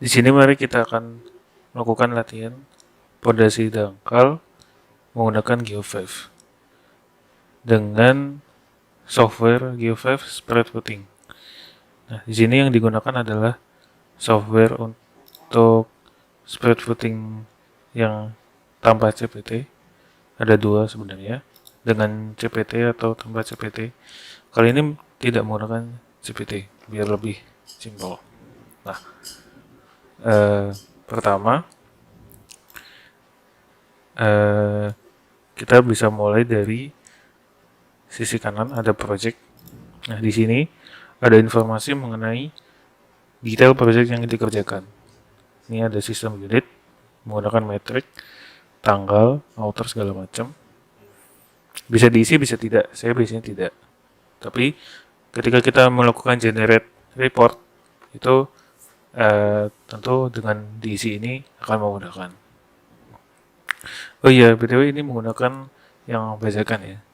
Di sini mari kita akan melakukan latihan pondasi dangkal menggunakan Geo5 dengan software Geo5 Spread Footing. Nah, di sini yang digunakan adalah software untuk spread footing yang tanpa CPT. Ada dua sebenarnya, dengan CPT atau tanpa CPT. Kali ini tidak menggunakan CPT biar lebih simpel. Nah, pertama kita bisa mulai dari sisi kanan ada project. Nah, di sini ada informasi mengenai detail project yang dikerjakan. Ini ada sistem unit menggunakan metrik, tanggal, author segala macam. Bisa diisi, bisa tidak. Saya biasanya tidak. Tapi ketika kita melakukan generate report itu tentu dengan diisi ini akan menggunakan. Oh iya, btw ini menggunakan yang bajakan ya.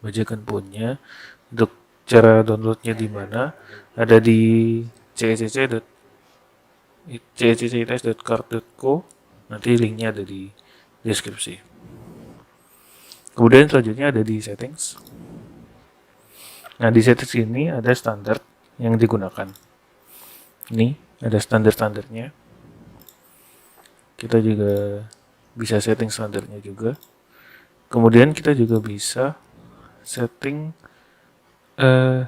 Bajakan punya. Untuk cara downloadnya di mana? Ada di ceccs.card.co. Nanti linknya ada di deskripsi. Kemudian selanjutnya ada di settings. Nah, di settings ini ada standar yang digunakan. Ini ada standar-standarnya. Kita juga bisa setting standarnya juga. Kemudian kita juga bisa setting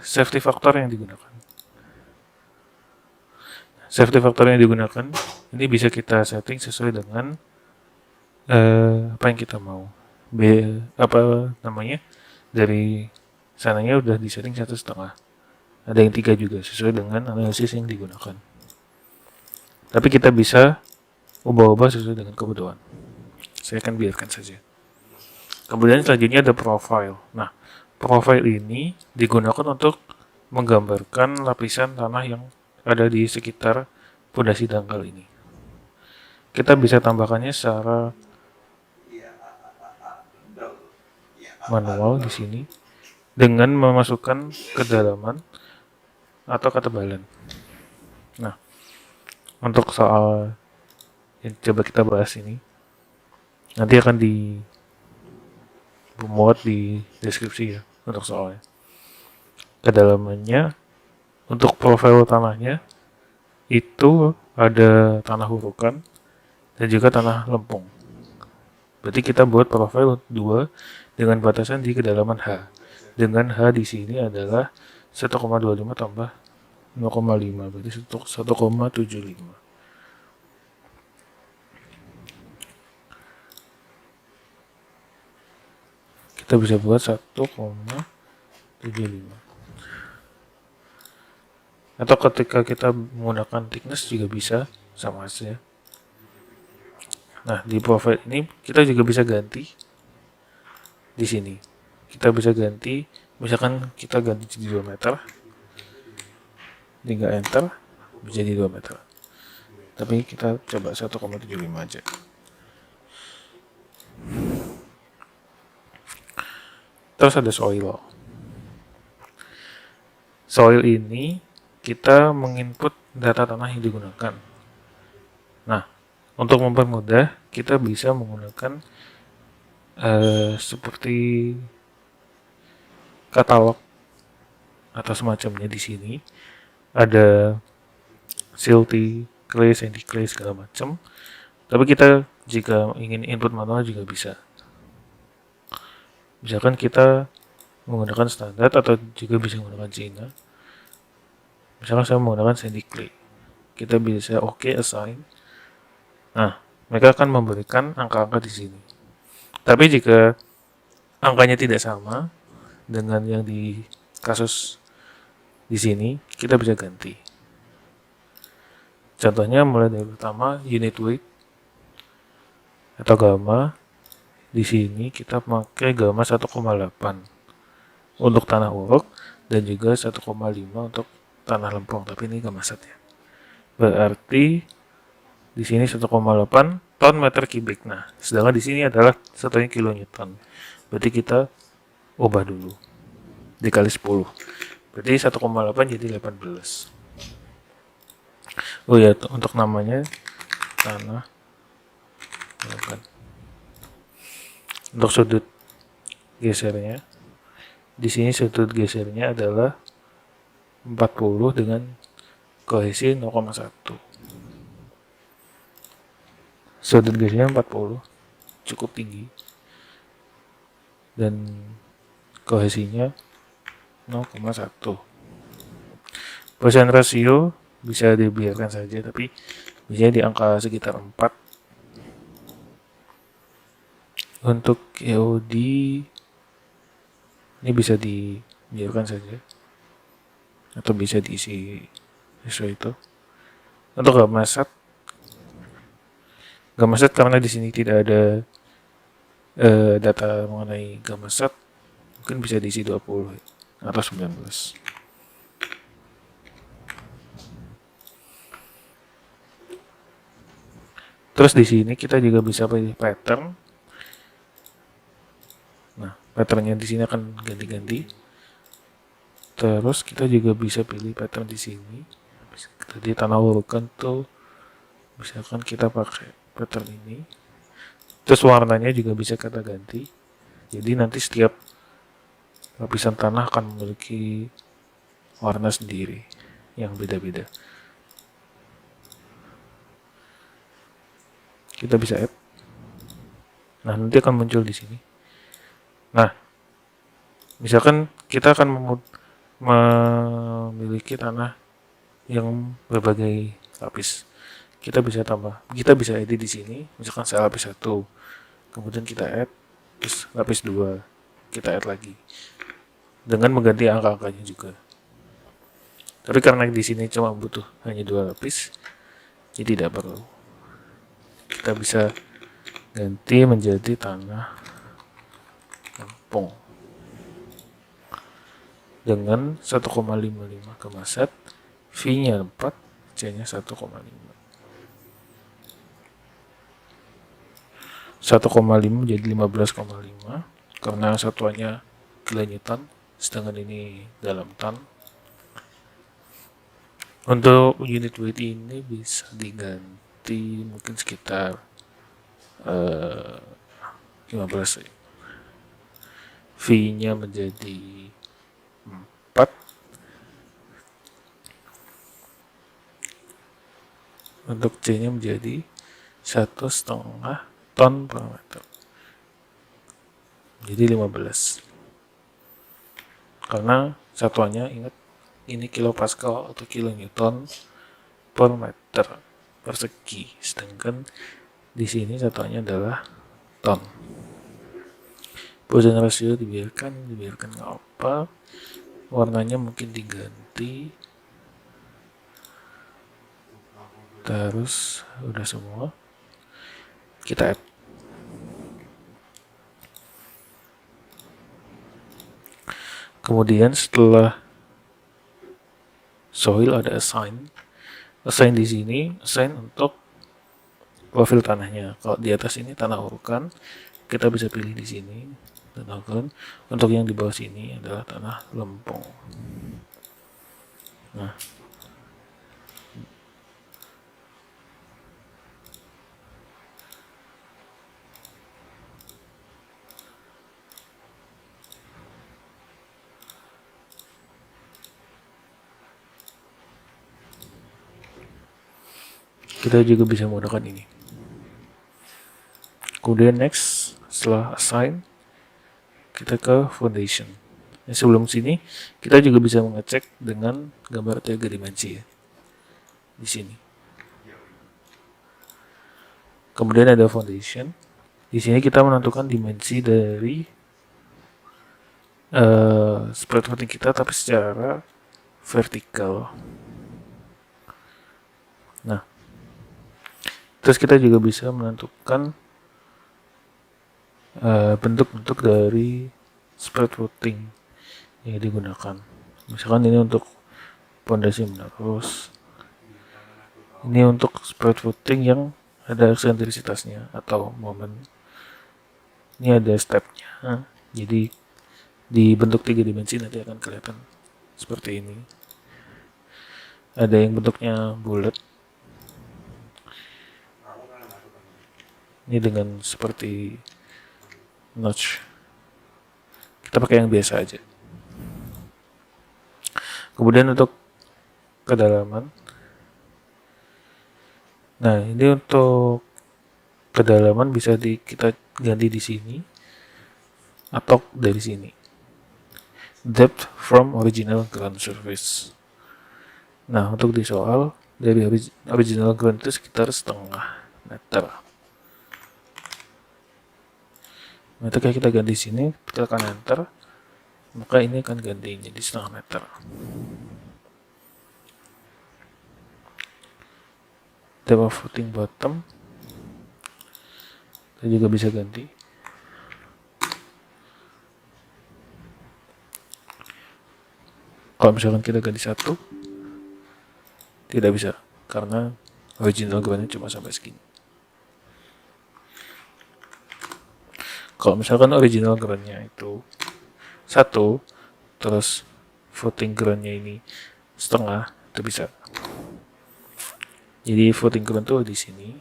safety factor yang digunakan. Safety factor yang digunakan ini bisa kita setting sesuai dengan apa yang kita mau. Apa namanya, dari sananya udah di setting 1,5. Ada yang 3 juga sesuai dengan analisis yang digunakan. Tapi kita bisa ubah-ubah sesuai dengan kebutuhan. Saya akan biarkan saja. Kemudian selanjutnya ada profile. Nah, profile ini digunakan untuk menggambarkan lapisan tanah yang ada di sekitar pondasi dangkal ini. Kita bisa tambahkannya secara manual di sini dengan memasukkan kedalaman atau ketebalan. Nah, untuk soal yang coba kita bahas ini nanti akan dimuat di deskripsi ya untuk soalnya. Kedalamannya untuk profil tanahnya itu ada tanah hurukan dan juga tanah lempung. Berarti kita buat profil 2 dengan batasan di kedalaman H. Dengan H di sini adalah 1,25 tambah 0,5, berarti 1,75. Kita bisa buat 1,75. Atau ketika kita menggunakan thickness juga bisa sama saja. Nah, di profile ini kita juga bisa ganti di sini. Kita bisa ganti, misalkan kita ganti jadi 2 meter. Tinggal enter, bisa jadi 2 meter. Tapi kita coba 1,75 aja. Terus ada soil. Soil ini kita menginput data tanah yang digunakan. Nah, untuk mempermudah, kita bisa menggunakan seperti katalog atau semacamnya di sini. Ada silty, clay, sandy clay segala macam. Tapi kita jika ingin input manual juga bisa. Misalkan kita menggunakan standar atau juga bisa menggunakan Cina. Misalkan saya menggunakan sandy clay. Kita bisa assign. Nah, mereka akan memberikan angka-angka di sini. Tapi jika angkanya tidak sama dengan yang di kasus di sini, kita bisa ganti. Contohnya mulai dari pertama unit weight atau gamma. Di sini kita pakai gamma 1,8 untuk tanah uruk dan juga 1,5 untuk tanah lempung, tapi ini gamma set ya. Berarti di sini 1,8 ton meter kubik. Nah, sedangkan di sini adalah satunya kilonewton. Berarti kita ubah dulu dikali 10. Berarti 1,8 jadi 18. Oh ya, untuk namanya tanah. Untuk sudut gesernya, di sini sudut gesernya adalah 40 dengan kohesi 0,1. Sudut gesernya 40, cukup tinggi, dan kohesinya 0,1. Persen rasio bisa dibiarkan saja, tapi biasanya di angka sekitar 4. Untuk EOD ini bisa dibiarkan saja atau bisa diisi sesuai itu. Untuk gamasat karena di sini tidak ada data mengenai gamasat, mungkin bisa diisi 20 atau 19. Terus di sini kita juga bisa pilih pattern. Nah, patternnya di sini akan ganti-ganti. Terus kita juga bisa pilih pattern di sini. Tadi tanah urukan tuh, misalkan kita pakai pattern ini. Terus warnanya juga bisa kita ganti. Jadi nanti setiap lapisan tanah akan memiliki warna sendiri yang beda-beda. Kita bisa add. Nah, nanti akan muncul di sini. Nah, misalkan kita akan memiliki tanah yang berbagai lapis. Kita bisa edit di sini. Misalkan saya lapis 1, kemudian kita add, terus lapis 2, kita add lagi dengan mengganti angka-angkanya juga. Tapi karena di sini cuma butuh hanya 2 lapis, jadi tidak perlu. Kita bisa ganti menjadi tanah lempung dengan 1,55 gamasat, V-nya 4, C-nya 1,5. 1,5 jadi 15,5 karena satuannya kilonewton, sedangkan ini dalam ton. Untuk unit weight ini bisa diganti mungkin sekitar 15. V-nya menjadi 4. Untuk C-nya menjadi 1,5 ton per meter. Jadi 15. Karena satuannya, ingat, ini kilopascal atau kilonewton per meter persegi, sedangkan di sini satuannya adalah ton. Persen rasio dibiarkan nggak apa. Warnanya mungkin diganti. Terus udah semua. Kita add. Kemudian setelah soil ada assign. Assign di sini, assign untuk profil tanahnya. Kalau di atas ini tanah urukan, kita bisa pilih di sini tanah urukan. Untuk yang di bawah sini adalah tanah lempung. Nah, kita juga bisa menggunakan ini. Kemudian next, setelah assign, kita ke foundation. Sebelum sini, kita juga bisa mengecek dengan gambar 3 dimensi ya. Di sini. Kemudian ada foundation. Di sini kita menentukan dimensi dari spread footing kita, tapi secara vertikal. Nah, terus kita juga bisa menentukan bentuk-bentuk dari spread footing yang digunakan. Misalkan ini untuk pondasi menerus, ini untuk spread footing yang ada eksentrisitasnya atau momen. Ini ada stepnya, jadi di bentuk 3 dimensi nanti akan kelihatan seperti ini. Ada yang bentuknya bulat, Ini dengan seperti notch. Kita pakai yang biasa aja. Kemudian untuk kedalaman. Nah, ini untuk kedalaman bisa kita ganti di sini atau dari sini. Depth from original ground surface. Nah, untuk di soal dari original ground itu sekitar setengah meter. Nah, ketika kita ganti sini, kita akan enter, maka ini akan ganti jadi setengah meter. Depth of footing bottom, kita juga bisa ganti. Kalau misalkan kita ganti 1, tidak bisa, karena original groundnya cuma sampai segini. Kalau misalkan original groundnya itu 1, terus footing groundnya ini setengah, itu bisa. Jadi footing ground tuh di sini,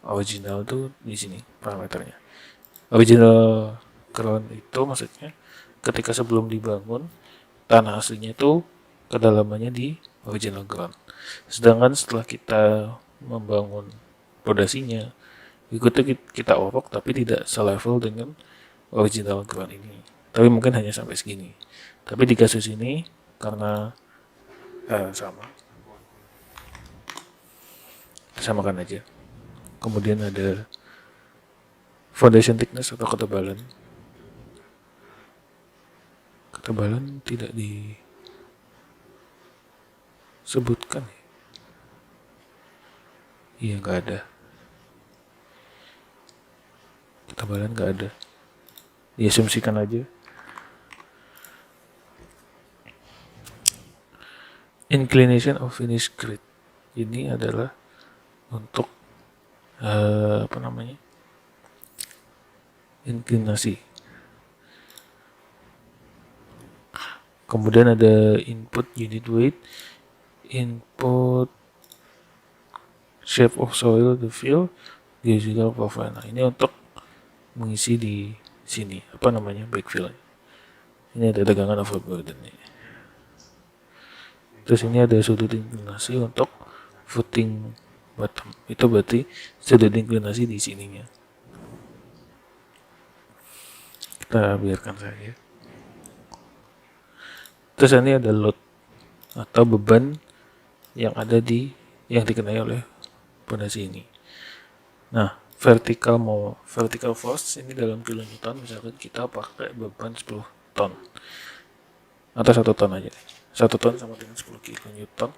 original tuh di sini parameternya. Original ground itu maksudnya ketika sebelum dibangun tanah aslinya itu kedalamannya di original ground. Sedangkan setelah kita membangun fondasinya, itu kita orok tapi tidak selevel dengan original ground ini. Tapi mungkin hanya sampai segini. Tapi di kasus ini karena sama, samakan aja. Kemudian ada foundation thickness atau ketebalan. Ketebalan tidak disebutkan ya. Iya, nggak ada. Ketebalan nggak ada. Diasumsikan aja. Inclination of finish grade. Ini adalah untuk inklinasi. Kemudian ada input unit weight, input shape of soil, the fill, geological profile. Nah, ini untuk mengisi di sini backfill. Ini ada tegangan overburden nih. Terus ini ada sudut inklinasi untuk footing bottom. Itu berarti sudut inklinasi di sininya. Kita biarkan saja. Terus ini ada load atau beban yang dikenai oleh fondasi ini. Nah, vertical force ini dalam kilonewton, misalkan kita pakai beban 10 ton atau 1 ton aja. 1 ton sama dengan 10 kilonewton.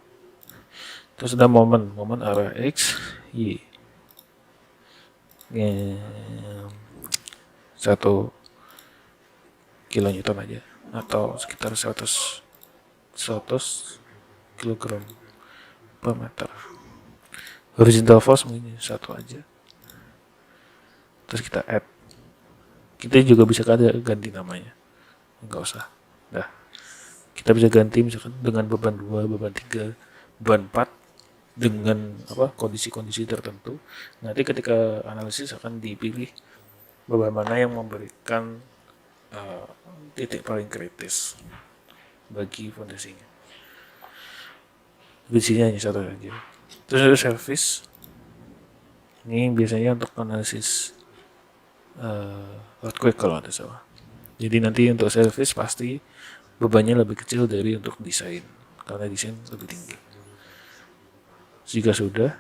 Terus ada momen arah X, Y. 1 kilonewton aja atau sekitar 100 kilogram per meter. Horizontal force mungkin 1 aja. Terus kita add. Kita juga bisa ganti namanya. Enggak usah. Nah, kita bisa ganti misalkan dengan beban 2, beban 3, beban 4 dengan kondisi-kondisi tertentu. Nanti ketika analisis akan dipilih beban mana yang memberikan titik paling kritis bagi fondasinya. Di sini hanya 1 saja. Terus ada service. Ini biasanya untuk analisis earthquake kalau ada salah. Jadi nanti untuk service pasti bebannya lebih kecil dari untuk desain, karena desain lebih tinggi. Jika sudah,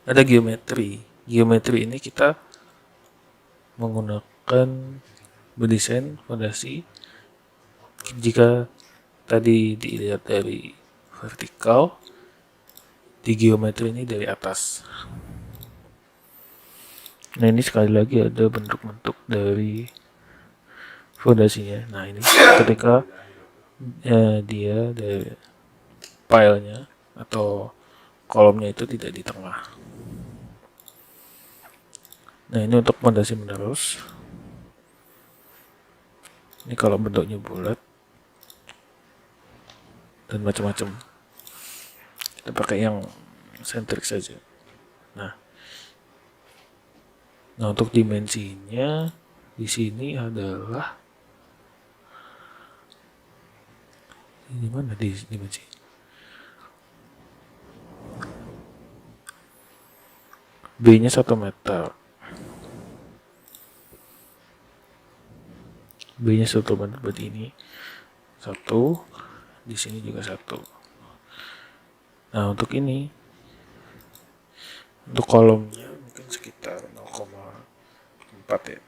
ada geometri. Geometri ini kita menggunakan mendesain fondasi. Jika tadi dilihat dari vertikal, di geometri ini dari atas. Nah, ini sekali lagi ada bentuk-bentuk dari fondasinya. Nah, ini ketika dia dari pilenya atau kolomnya itu tidak di tengah. Nah, ini untuk fondasi menerus. Ini kalau bentuknya bulat dan macam-macam. Kita pakai yang sentrik saja. Nah, Nah, untuk dimensinya di sini adalah di mana di dimensi? B-nya 1 meter. B-nya 1 meter berarti ini 1, di sini juga 1. Nah, untuk ini untuk kolomnya mungkin sekitar 0,4 ya.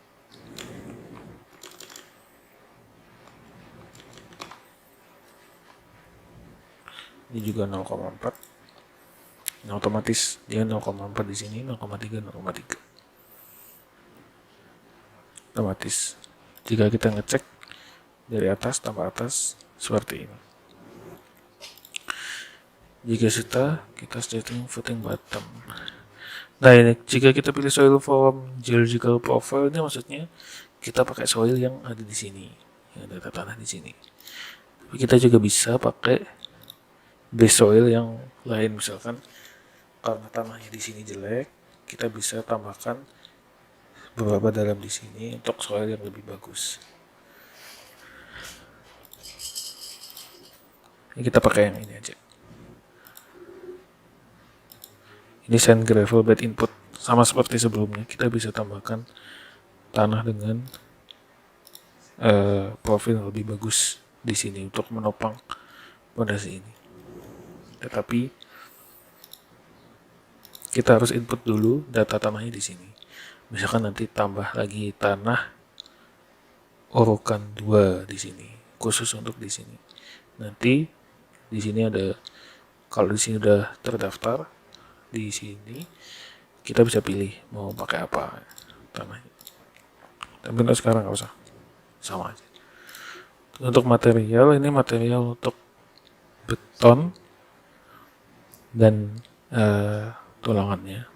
Ini juga 0,4. Nah, otomatis dia 0,4 di sini, 0,3, 0,3. Otomatis. Jika kita ngecek dari atas tambah atas seperti ini. Jika kita setting footing bottom. Nah, ini jika kita pilih soil form geological profile, ini maksudnya kita pakai soil yang ada di sini, yang ada tanah di sini. Tapi kita juga bisa pakai base soil yang lain, misalkan karena tanahnya di sini jelek, kita bisa tambahkan beberapa dalam di sini untuk soil yang lebih bagus. Ini kita pakai yang ini aja. Ini sand gravel bed input, sama seperti sebelumnya. Kita bisa tambahkan tanah dengan profil yang lebih bagus di sini untuk menopang pondasi ini. Tetapi kita harus input dulu data tanahnya di sini. Misalkan nanti tambah lagi tanah urukan 2 di sini, khusus untuk di sini. Nanti di sini ada, kalau di sini udah terdaftar, di sini kita bisa pilih mau pakai apa tanahnya. Tapi untuk sekarang nggak usah, sama aja. Untuk material, ini material untuk beton dan tulangannya.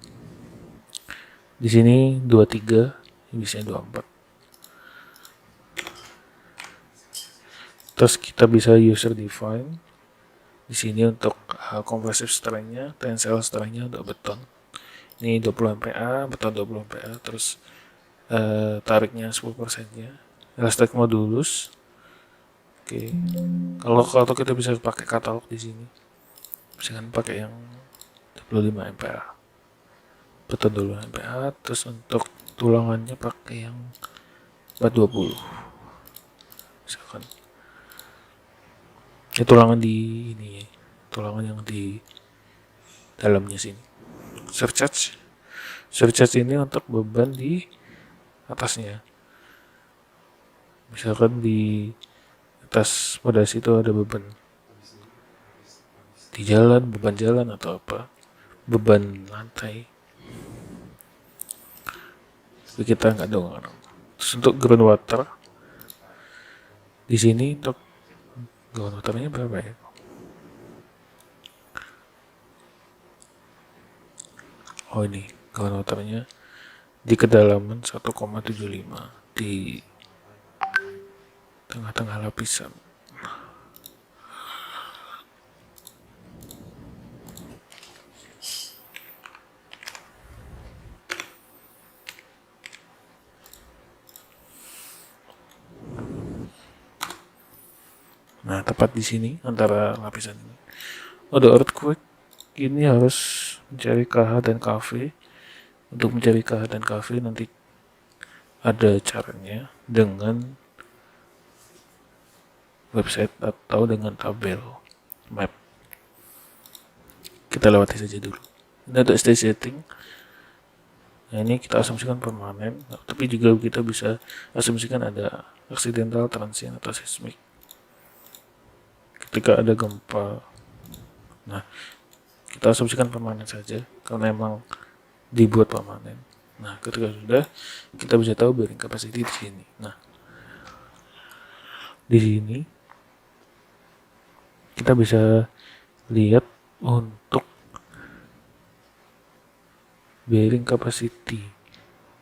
Di sini 23, biasanya 24. Terus kita bisa user define di sini untuk compressive strength-nya, tensile strength-nya untuk beton. Ini 20 MPa, beton 20 MPa, terus tariknya 10%-nya. Elastic modulus. Oke. Kalau kita bisa pakai katalog di sini. Misalkan pakai yang 25 MPa. Beton 25 MPa, terus untuk tulangannya pakai yang 420. Misalkan ini tulangan di ini, tulangan yang di dalamnya sini. Surcharge ini untuk beban di atasnya. Misalkan di atas pondasi itu ada beban di jalan, beban jalan atau apa, beban lantai. Tapi kita nggak dong. Terus untuk groundwater di sini untuk groundwaternya berapa ya? Oh, ini groundwaternya di kedalaman 1,75 di tengah-tengah lapisan. Nah, tepat di sini antara lapisan ini. Ada earthquake, ini harus mencari KH dan KV. Untuk mencari KH dan KV nanti ada caranya dengan website atau dengan tabel map. Kita lewati saja dulu. Ini ada stage setting. Nah, ini kita asumsikan permanen, tapi juga kita bisa asumsikan ada accidental, transient, atau seismic. Ketika ada gempa, nah kita asumsikan permanen saja karena emang dibuat permanen. Nah, ketika sudah, kita bisa tahu bearing capacity di sini. Nah, di sini kita bisa lihat untuk bearing capacity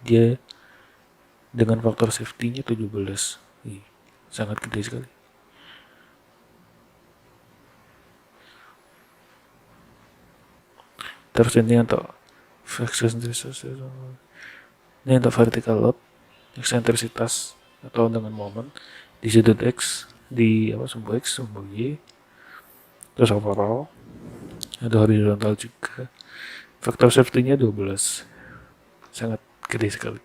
dia dengan faktor safety-nya 17. Sangat gede sekali. Terus ini untuk Ini untuk vertical load, eksentrisitas atau dengan momen di sudut X, di sumbu X, sumbu Y, terus overall, ada horizontal juga. Faktor safety-nya 12, sangat gede sekali.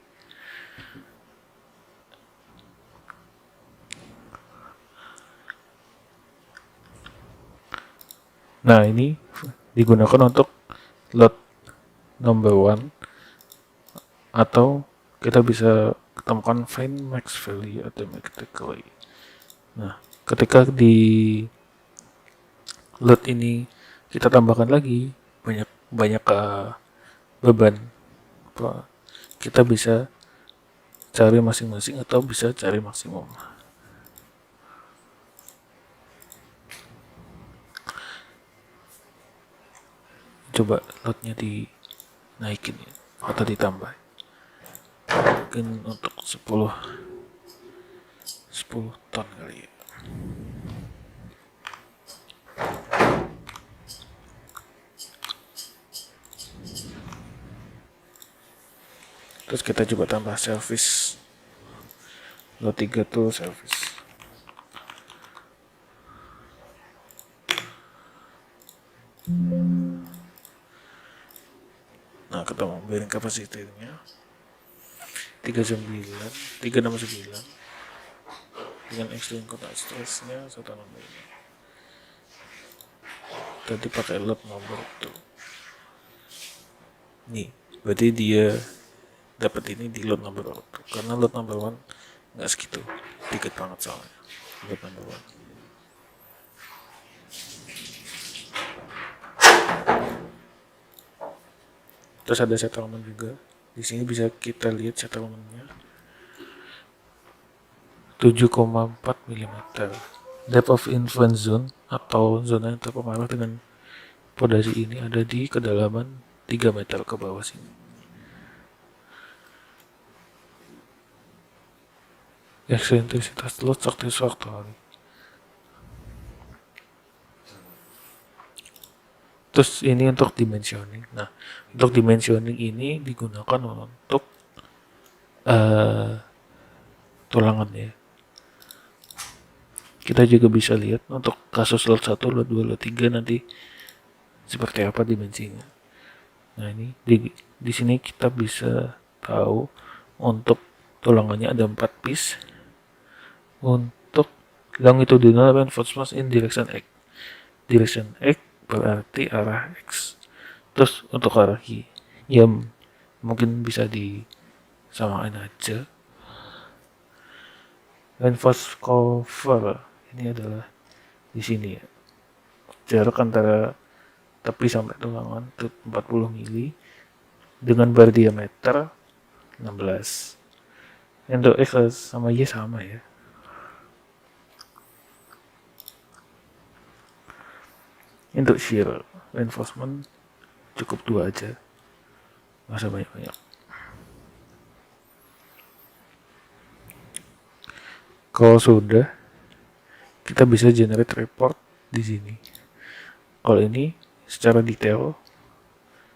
Nah, ini digunakan untuk load number one, atau kita bisa ketemukan find max value automatically. Nah, ketika di load ini kita tambahkan lagi banyak beban, kita bisa cari masing-masing atau bisa cari maksimum. Coba loadnya dinaikin ya, atau ditambah mungkin untuk 10 ton kali ya. Terus kita coba tambah service. Load 3 tuh service. Nah, ketemu bearing capacity-nya 369 dengan extreme contact stress-nya 165. Tadi pakai load nomor tuh. Nih, berarti dia dapat ini di load number 1, karena load number 1 nggak segitu, dikit banget soalnya load number 1. Terus ada settlement juga. Di sini bisa kita lihat settlementnya 7,4 mm. Depth of influence zone atau zona yang terpengaruh dengan pondasi ini ada di kedalaman 3 meter ke bawah sini. Eksentrisitas load satisfaktor. Terus ini untuk dimensioning. Nah, untuk dimensioning ini digunakan untuk tulangan ya. Kita juga bisa lihat untuk kasus load 1, load 2, load 3 nanti seperti apa dimensinya. Nah, ini di sini kita bisa tahu untuk tulangannya ada 4 piece. Untuk longitudinal reinforcement in direction X. Direction X berarti arah X. Terus untuk arah Y, ya mungkin bisa disamain aja. Reinforced cover ini adalah di sini ya. Jarak antara tepi sampai tulangan itu 40 mili dengan bar diameter 16. Untuk X sama Y sama ya. Untuk shear reinforcement cukup 2 aja, nggak usah banyak-banyak. Kalau sudah, kita bisa generate report di sini. Kalau ini secara detail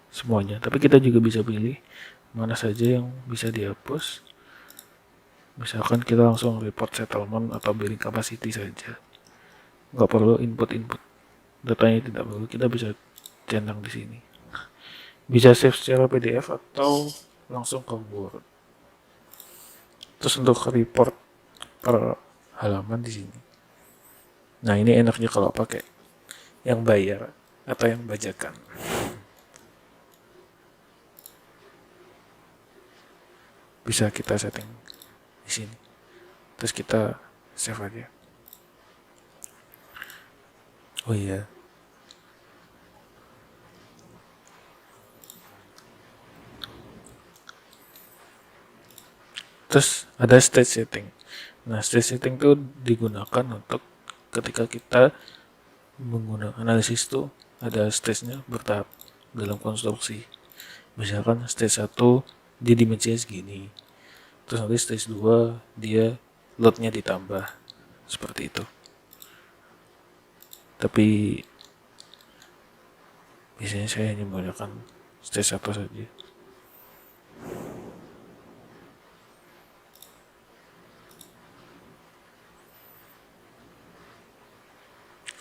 semuanya, tapi kita juga bisa pilih mana saja yang bisa dihapus. Misalkan kita langsung report settlement atau bearing capacity saja, nggak perlu input datanya, tidak perlu, kita bisa centang di sini. Bisa save secara PDF atau langsung ke Word. Terus untuk report per halaman di sini. Nah, ini enaknya kalau pakai yang bayar atau yang bajakan. Bisa kita setting di sini. Terus kita save aja. Oh iya. Terus ada stage setting. Nah, stage setting itu digunakan untuk ketika kita menggunakan analisis tuh ada stage-nya bertahap dalam konstruksi. Misalkan stage 1 di dimensinya segini. Terus nanti stage 2 dia load-nya ditambah. Seperti itu. Tapi biasanya saya hanya menggunakan stage 1 saja.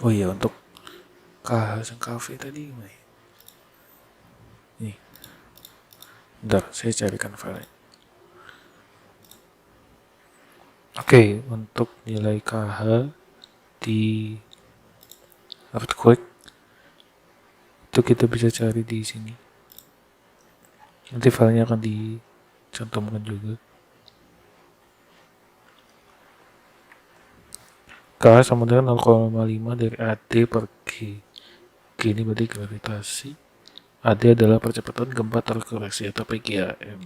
Oh iya, untuk KH dan kafe tadi gimana ya? Nih, bentar, saya carikan filenya. Oke, untuk nilai KH di earthquake itu kita bisa cari di sini. Nanti filenya akan dicantumkan juga. KH sama dengan 0,5 dari AD per G. G ini berarti gravitasi. AD adalah percepatan gempa terkoreksi atau PGAM.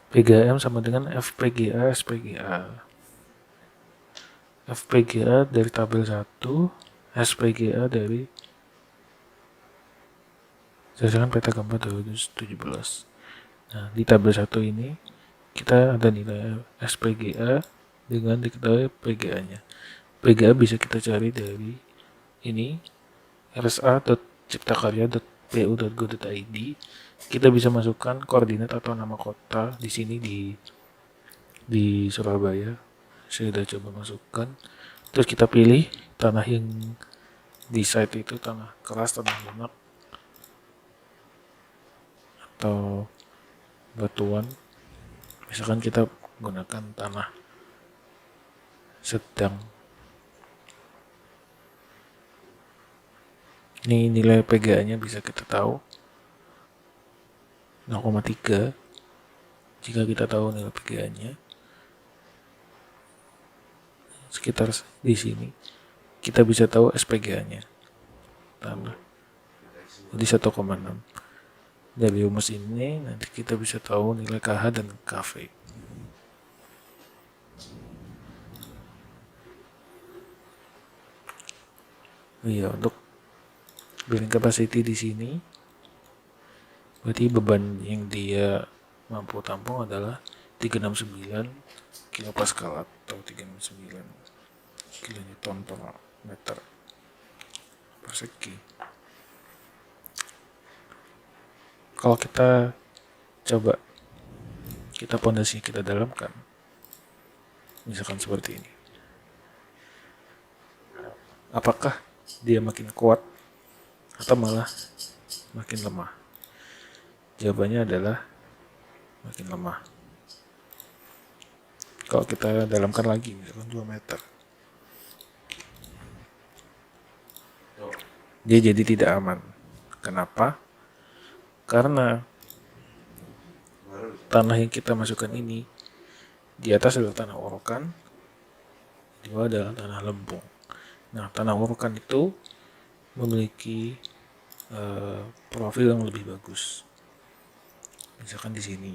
PGAM sama dengan FPGA SPGA. FPGA dari tabel 1, SPGA dari berdasarkan peta gempa 2017. Nah, di tabel 1 ini kita ada nilai SPGA dengan diketahui PGA-nya. PGA bisa kita cari dari ini rsa.ciptakarya.pu.go.id. Kita bisa masukkan koordinat atau nama kota di sini di Surabaya. Saya sudah coba masukkan. Terus kita pilih tanah yang di site itu, tanah keras, tanah lunak, atau batuan. Misalkan kita menggunakan tanah sedang. Ini nilai PGA-nya bisa kita tahu 0,3. Jika kita tahu nilai PGA-nya sekitar di sini, kita bisa tahu SPGA-nya tanah. Jadi 1,6. Dari rumus ini nanti kita bisa tahu nilai KH dan KV. Iya, untuk bearing capacity di sini berarti beban yang dia mampu tampung adalah 369 kilopascal atau 369 kilonewton per meter persegi. Kalau kita coba kita pondasi kita dalamkan, misalkan seperti ini, apakah dia makin kuat atau malah makin lemah? Jawabannya adalah makin lemah. Kalau kita dalamkan lagi, misalkan 2 meter, dia jadi tidak aman. Kenapa? Karena tanah yang kita masukkan ini di atas adalah tanah orokan, di bawah adalah tanah lempung. Nah, tanah orokan itu memiliki profil yang lebih bagus. Misalkan di sini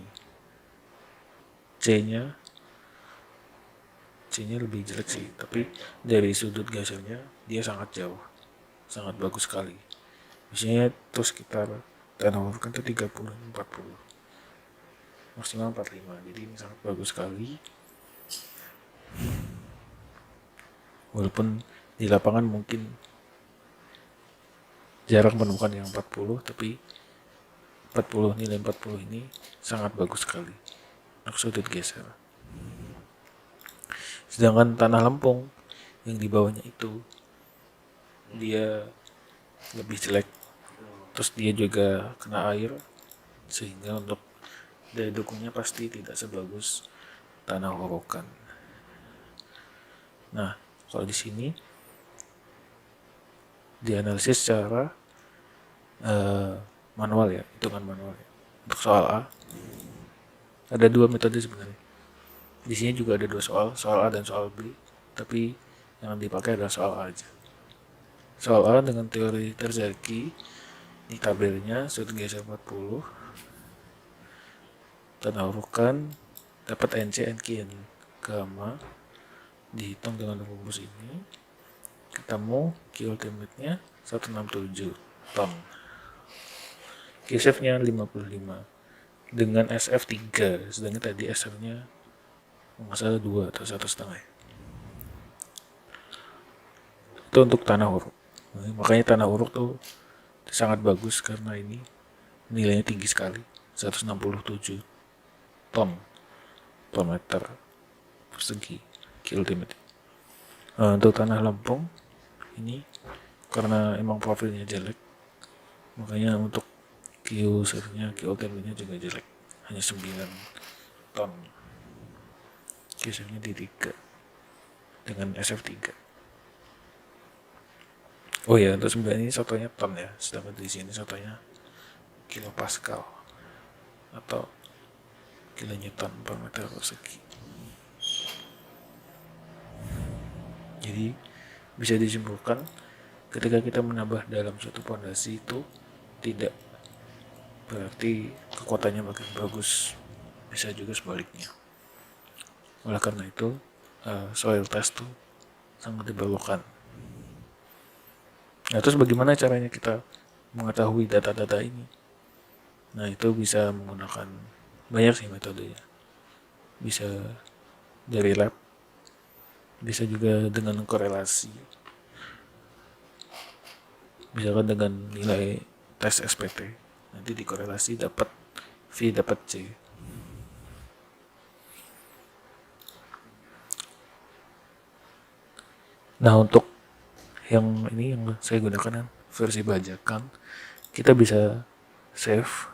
C-nya lebih jelek sih, tapi dari sudut gesernya dia sangat jauh, sangat bagus sekali. Biasanya itu sekitar tanah orokan itu 30-40, maksimal 45. Jadi ini sangat bagus sekali. Walaupun di lapangan mungkin jarang menemukan yang 40, tapi 40, nilai 40 ini sangat bagus sekali untuk sudut geser. Sedangkan tanah lempung yang di bawahnya itu dia lebih jelek, terus dia juga kena air, sehingga untuk daya dukungnya pasti tidak sebagus tanah orokan. Nah, kalau di sini dianalisis secara manual ya, hitungan manual ya. Untuk soal A ada 2 metode sebenarnya. Di sini juga ada 2 soal A dan soal B, tapi yang dipakai adalah soal A aja. Soal A dengan teori Terzaghi, di tabelnya sudut geser 40, tanah orokan dapat NC, NQ, gamma, dihitung dengan rumus ini, ketemu Q ultimate-nya 167 ton. Q-shape-nya 55 dengan SF 3, sedangkan tadi SF-nya masalah 2 atau 1,5. Itu untuk tanah uruk. Makanya tanah uruk tuh sangat bagus karena ini nilainya tinggi sekali, 167 ton per meter persegi Q ultimate. Untuk tanah lempung ini karena emang profilnya jelek, makanya untuk QOTW-nya juga jelek, hanya 9 ton. Biasanya di 3 dengan SF3. Oh ya, untuk 9 ini satunya ton ya, sedangkan di sini satunya kilopascal atau kilonewton per meter persegi. Jadi bisa disimpulkan ketika kita menambah dalam suatu fondasi itu tidak berarti kekuatannya makin bagus, bisa juga sebaliknya. Oleh karena itu soil test tuh sangat diperlukan. Nah, terus bagaimana caranya kita mengetahui data-data ini? Nah, itu bisa menggunakan banyak sih metodenya. Bisa dari lab, bisa juga dengan korelasi. Misalkan dengan nilai tes SPT, nanti dikorelasi dapat V dapat C. Nah, untuk yang ini yang saya gunakan versi bajakan, kita bisa save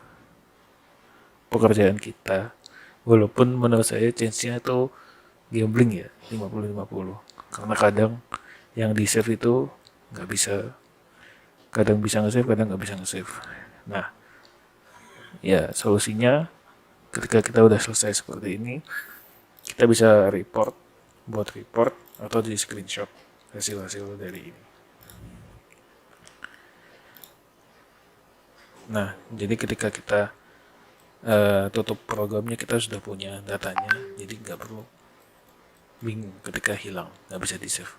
pekerjaan kita, walaupun menurut saya chance-nya itu gambling ya, 50-50, karena kadang yang di save itu nggak bisa, kadang bisa nge-save, kadang nggak bisa nge-save. Nah, ya solusinya ketika kita udah selesai seperti ini, kita bisa buat report atau di screenshot hasil-hasil dari ini. Nah, jadi ketika kita tutup programnya, kita sudah punya datanya, jadi nggak perlu bingung ketika hilang, nggak bisa di save.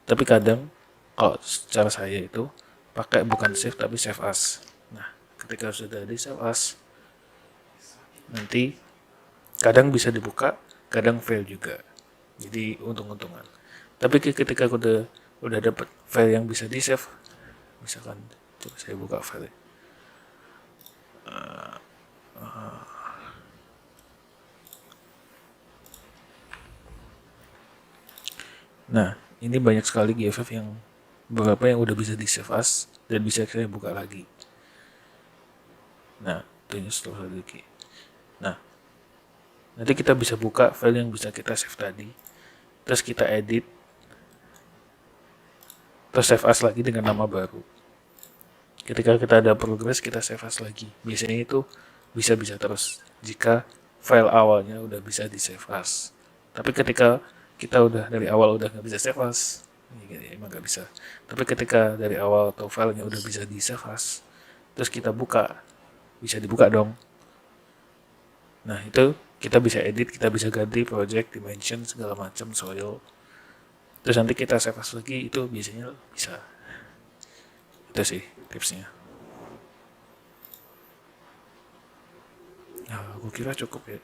Tapi kadang kalau secara saya itu pakai bukan save tapi save as. Nah, ketika sudah di save as, nanti kadang bisa dibuka, kadang fail juga. Jadi untung-untungan. Tapi ketika udah dapat file yang bisa di save, misalkan coba saya buka file. Nah, ini banyak sekali GFF yang beberapa yang udah bisa di save as dan bisa saya buka lagi. Nah, itu setelah lagi. Nah, nanti kita bisa buka file yang bisa kita save tadi, terus kita edit, terus save as lagi dengan nama baru. Ketika kita ada progress, kita save as lagi. Biasanya itu bisa terus jika file awalnya udah bisa di save as. Tapi ketika kita udah dari awal udah nggak bisa save as, ya emang nggak bisa. Tapi ketika dari awal atau filenya udah bisa di save as, terus kita buka, bisa dibuka dong. Nah, itu kita bisa edit, kita bisa ganti project, dimension, segala macam, soil. Terus nanti kita save as lagi, itu biasanya bisa. Itu sih tipsnya. Nah, aku kira cukup ya.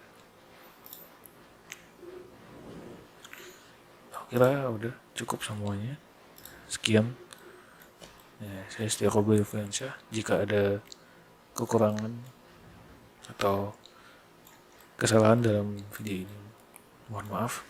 Aku kira udah cukup semuanya. Sekian. Ya, saya Setia Kobe Influenza. Jika ada kekurangan atau kesalahan dalam video ini, mohon maaf.